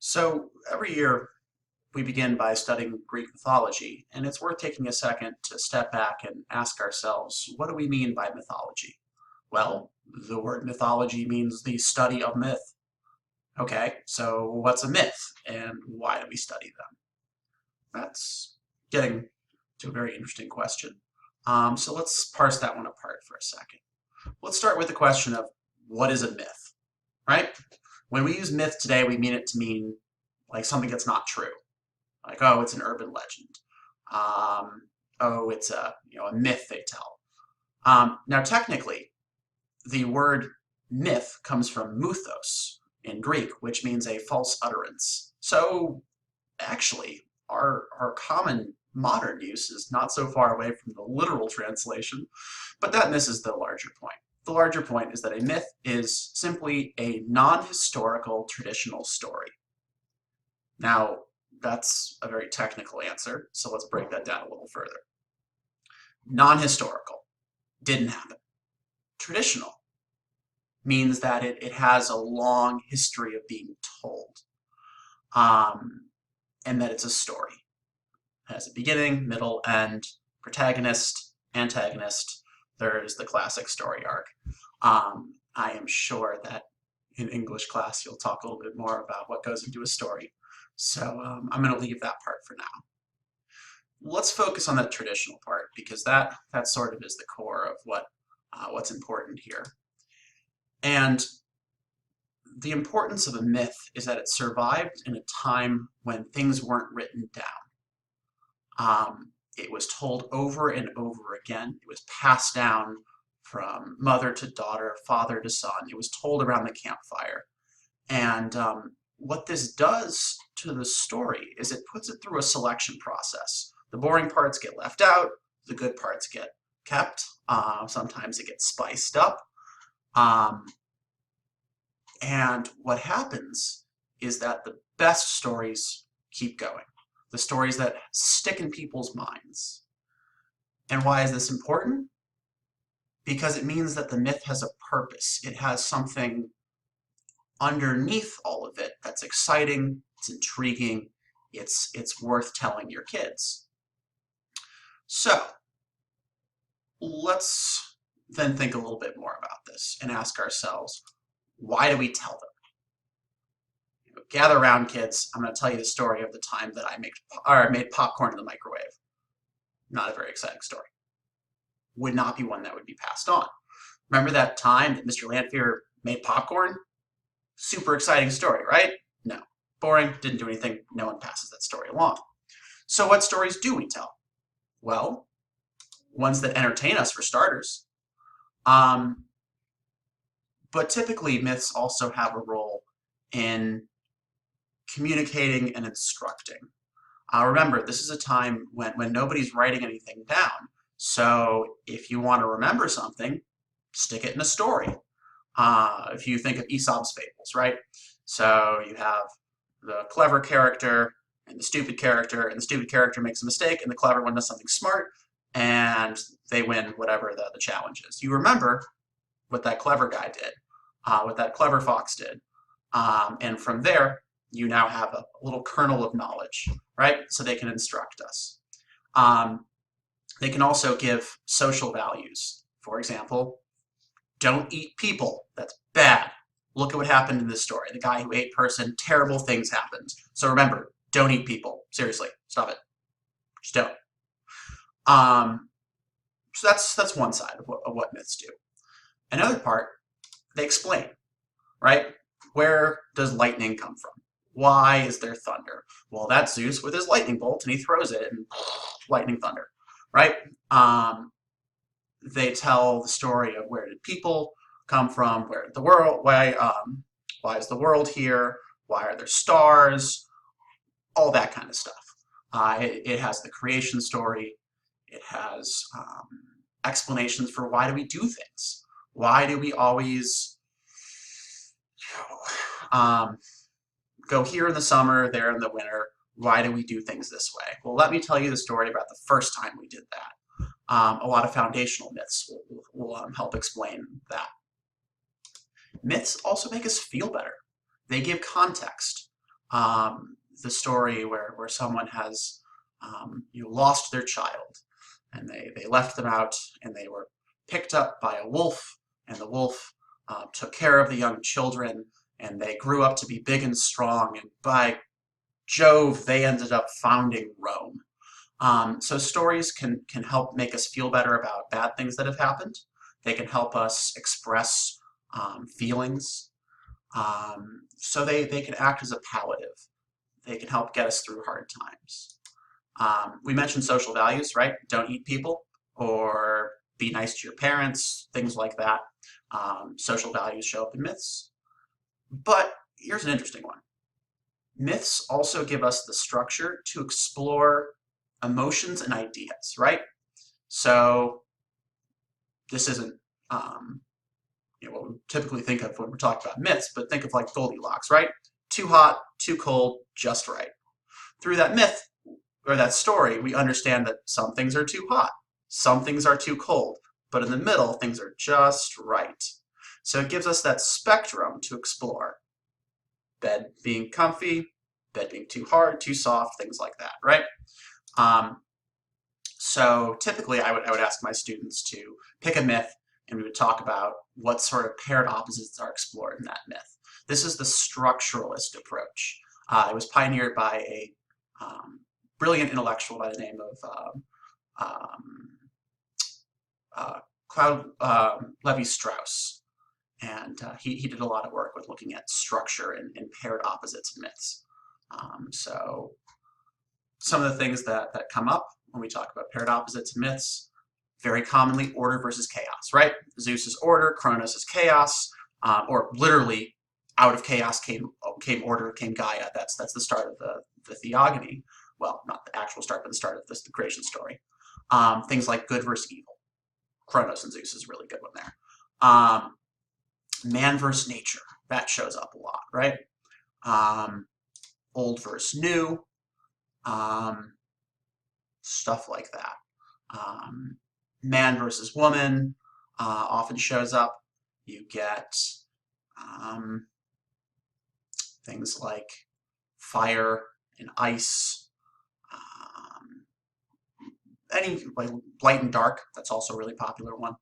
So every year we begin by studying Greek mythology, and it's worth taking a second to step back and ask ourselves, what do we mean by mythology? Well, the word mythology means the study of myth. Okay, so what's a myth, and why do we study them? That's getting to a very interesting question. So let's parse that one apart for a second. Let's start with the question of what is a myth, right? When we use myth today, we mean it to mean like something that's not true. Like, oh, it's an urban legend. Oh, it's a myth they tell. Now, technically, the word myth comes from muthos in Greek, which means a false utterance. So, actually, our common modern use is not so far away from the literal translation, but that misses the larger point. The larger point is that a myth is simply a non-historical traditional story. Now, that's a very technical answer, so let's break that down a little further. Non-historical, didn't happen. Traditional means that it has a long history of being told, and that it's a story. It has a beginning, middle, end, protagonist, antagonist. There's the classic story arc. I am sure that in English class you'll talk a little bit more about what goes into a story. So I'm going to leave that part for now. Let's focus on that traditional part because that sort of is the core of what's important here. And the importance of a myth is that it survived in a time when things weren't written down. It was told over and over again. It was passed down from mother to daughter, father to son. It was told around the campfire. And what this does to the story is it puts it through a selection process. The boring parts get left out, the good parts get kept, sometimes it gets spiced up. And what happens is that the best stories keep going, the stories that stick in people's minds. And why is this important? Because it means that the myth has a purpose. It has something underneath all of it that's exciting, it's intriguing, it's worth telling your kids. So let's then think a little bit more about this and ask ourselves, why do we tell them? Gather around, kids. I'm going to tell you the story of the time that I made popcorn in the microwave. Not a very exciting story. Would not be one that would be passed on. Remember that time that Mr. Lanphier made popcorn? Super exciting story, right? No. Boring, didn't do anything, no one passes that story along. So what stories do we tell? Well, ones that entertain us for starters. But typically myths also have a role in communicating and instructing. Remember, this is a time when nobody's writing anything down. So if you want to remember something, stick it in a story. If you think of Aesop's fables, right? So you have the clever character and the stupid character, and the stupid character makes a mistake, and the clever one does something smart, and they win whatever the challenge is. You remember what that clever guy did, what that clever fox did, and from there, you now have a little kernel of knowledge, right? So they can instruct us. They can also give social values. For example, don't eat people. That's bad. Look at what happened in this story. The guy who ate person, terrible things happened. So remember, don't eat people. Seriously, stop it. Just don't. So that's one side of what myths do. Another part, they explain, right? Where does lightning come from? Why is there thunder? Well, that's Zeus with his lightning bolt, and he throws it, and lightning thunder, right? They tell the story of where did people come from, where did the world, why is the world here, why are there stars, all that kind of stuff. It has the creation story. It has explanations for why do we do things. Why do we always go here in the summer, there in the winter? Why do we do things this way? Well, let me tell you the story about the first time we did that. A lot of foundational myths will help explain that. Myths also make us feel better. They give context. The story where someone has lost their child, and they left them out, and they were picked up by a wolf, and the wolf took care of the young children, and they grew up to be big and strong, and by Jove, they ended up founding Rome. So stories can help make us feel better about bad things that have happened. They can help us express feelings. So they can act as a palliative. They can help get us through hard times. We mentioned social values, right? Don't eat people, or be nice to your parents, things like that. Social values show up in myths. But here's an interesting one. Myths also give us the structure to explore emotions and ideas, right? So this isn't what we typically think of when we're talking about myths, but think of like Goldilocks, right? Too hot, too cold, just right. Through that myth or that story, we understand that some things are too hot, some things are too cold, but in the middle, things are just right. So it gives us that spectrum to explore. Bed being comfy, bed being too hard, too soft, things like that, right? So typically I would ask my students to pick a myth, and we would talk about what sort of paired opposites are explored in that myth. This is the structuralist approach. It was pioneered by a brilliant intellectual by the name of Claude Levi-Strauss. And he did a lot of work with looking at structure and paired opposites in myths. So some of the things that come up when we talk about paired opposites in myths, very commonly order versus chaos, right? Zeus is order, Kronos is chaos, or literally out of chaos came order, came Gaia. That's the start of the theogony. Well, not the actual start, but the start of the creation story. Things like good versus evil. Kronos and Zeus is a really good one there. Man versus nature, that shows up a lot, right? Old versus new, stuff like that. Man versus woman often shows up. You get things like fire and ice, any like light and dark, that's also a really popular one.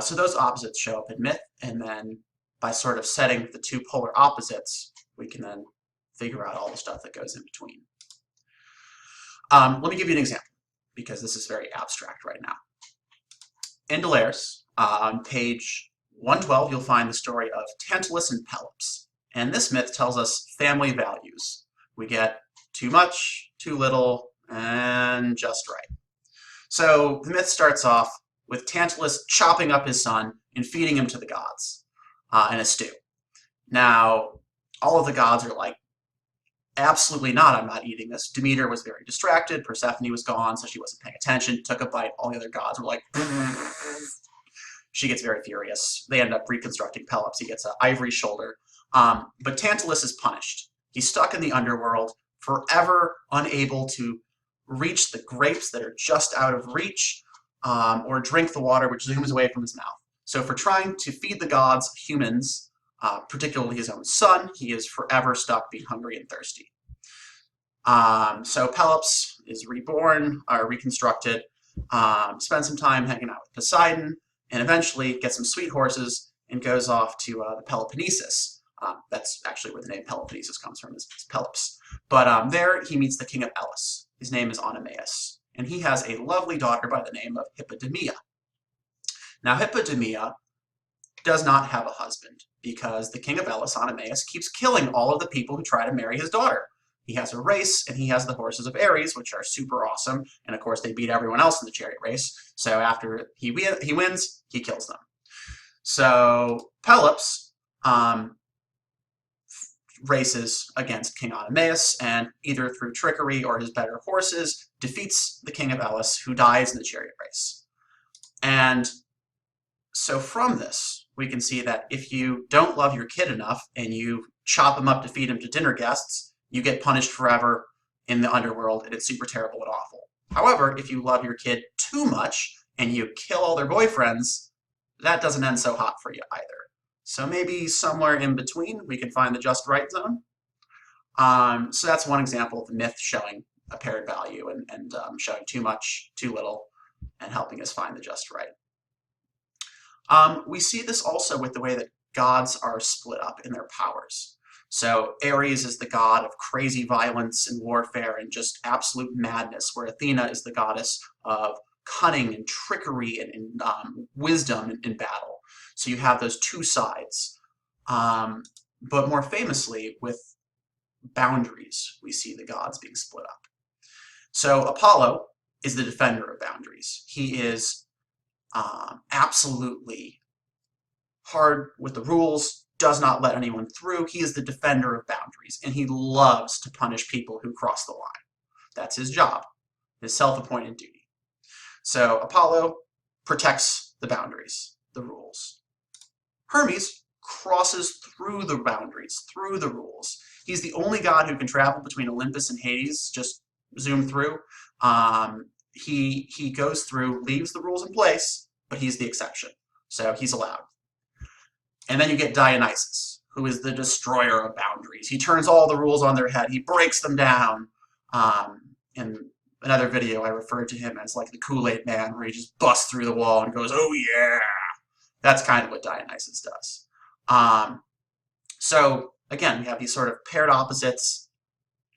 So those opposites show up in myth, and then by sort of setting the two polar opposites, we can then figure out all the stuff that goes in between. Let me give you an example, because this is very abstract right now. In Deleuze, on page 112, you'll find the story of Tantalus and Pelops. And this myth tells us family values. We get too much, too little, and just right. So the myth starts off with Tantalus chopping up his son and feeding him to the gods in a stew. Now, all of the gods are like, absolutely not, I'm not eating this. Demeter was very distracted, Persephone was gone, so she wasn't paying attention, took a bite, all the other gods were like, she gets very furious. They end up reconstructing Pelops, he gets an ivory shoulder. But Tantalus is punished. He's stuck in the underworld, forever unable to reach the grapes that are just out of reach, or drink the water which zooms away from his mouth. So for trying to feed the gods humans, particularly his own son, he is forever stuck being hungry and thirsty. So Pelops is reborn, or reconstructed, spends some time hanging out with Poseidon, and eventually gets some sweet horses and goes off to the Peloponnesus. That's actually where the name Peloponnesus comes from, is Pelops. But there he meets the king of Elis. His name is Oenomaus, and he has a lovely daughter by the name of Hippodamia. Now Hippodamia does not have a husband, because the king of Elis, Oenomaus, keeps killing all of the people who try to marry his daughter. He has a race, and he has the horses of Ares, which are super awesome, and of course they beat everyone else in the chariot race, so after he wins, he kills them. So Pelops races against King Oenomaus, and either through trickery or his better horses, defeats the king of Elis, who dies in the chariot race. And so from this, we can see that if you don't love your kid enough and you chop him up to feed him to dinner guests, you get punished forever in the underworld, and it's super terrible and awful. However, if you love your kid too much and you kill all their boyfriends, that doesn't end so hot for you either. So maybe somewhere in between we can find the just right zone. So that's one example of the myth showing a paired value and showing too much, too little, and helping us find the just right. We see this also with the way that gods are split up in their powers. So Ares is the god of crazy violence and warfare and just absolute madness, where Athena is the goddess of cunning and trickery and wisdom in battle. So you have those two sides. But more famously, with boundaries, we see the gods being split up. So Apollo is the defender of boundaries. He is absolutely hard with the rules, does not let anyone through. He is the defender of boundaries, and he loves to punish people who cross the line. That's his job, his self-appointed duty. So Apollo protects the boundaries, the rules. Hermes crosses through the boundaries, through the rules. He's the only god who can travel between Olympus and Hades, just zoom through. He goes through, leaves the rules in place, but he's the exception. So he's allowed. And then you get Dionysus, who is the destroyer of boundaries. He turns all the rules on their head. He breaks them down. In another video, I referred to him as like the Kool-Aid man, where he just busts through the wall and goes, oh yeah. That's kind of what Dionysus does. So again, we have these sort of paired opposites: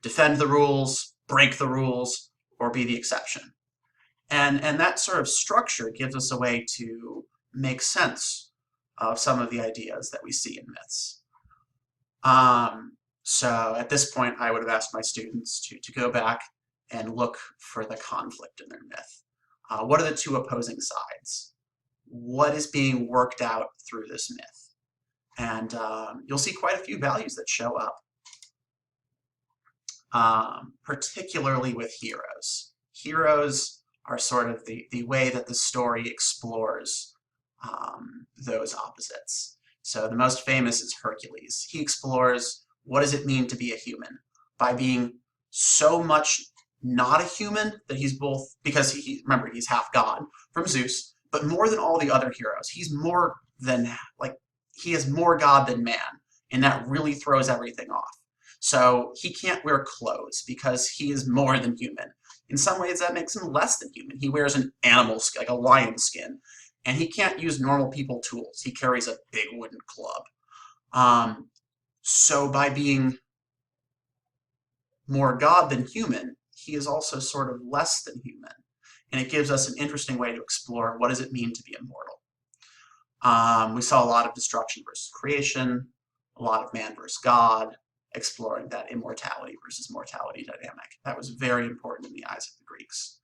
defend the rules, break the rules, or be the exception. And that sort of structure gives us a way to make sense of some of the ideas that we see in myths. So at this point, I would have asked my students to go back and look for the conflict in their myth. What are the two opposing sides? What is being worked out through this myth? And you'll see quite a few values that show up, particularly with heroes. Heroes are sort of the way that the story explores those opposites. So the most famous is Hercules. He explores, what does it mean to be a human? By being so much not a human that he's both, because remember, he's half god from Zeus, but more than all the other heroes, he's more than, like, he is more god than man, and that really throws everything off. So he can't wear clothes because he is more than human. In some ways, that makes him less than human. He wears an animal skin, like a lion skin, and he can't use normal people tools. He carries a big wooden club. So by being more god than human, he is also sort of less than human. And it gives us an interesting way to explore, what does it mean to be immortal? We saw a lot of destruction versus creation, a lot of man versus God, exploring that immortality versus mortality dynamic. That was very important in the eyes of the Greeks.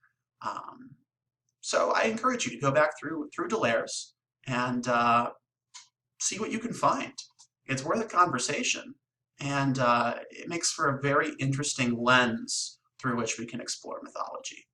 So I encourage you to go back through Deleuze and see what you can find. It's worth a conversation, and it makes for a very interesting lens through which we can explore mythology.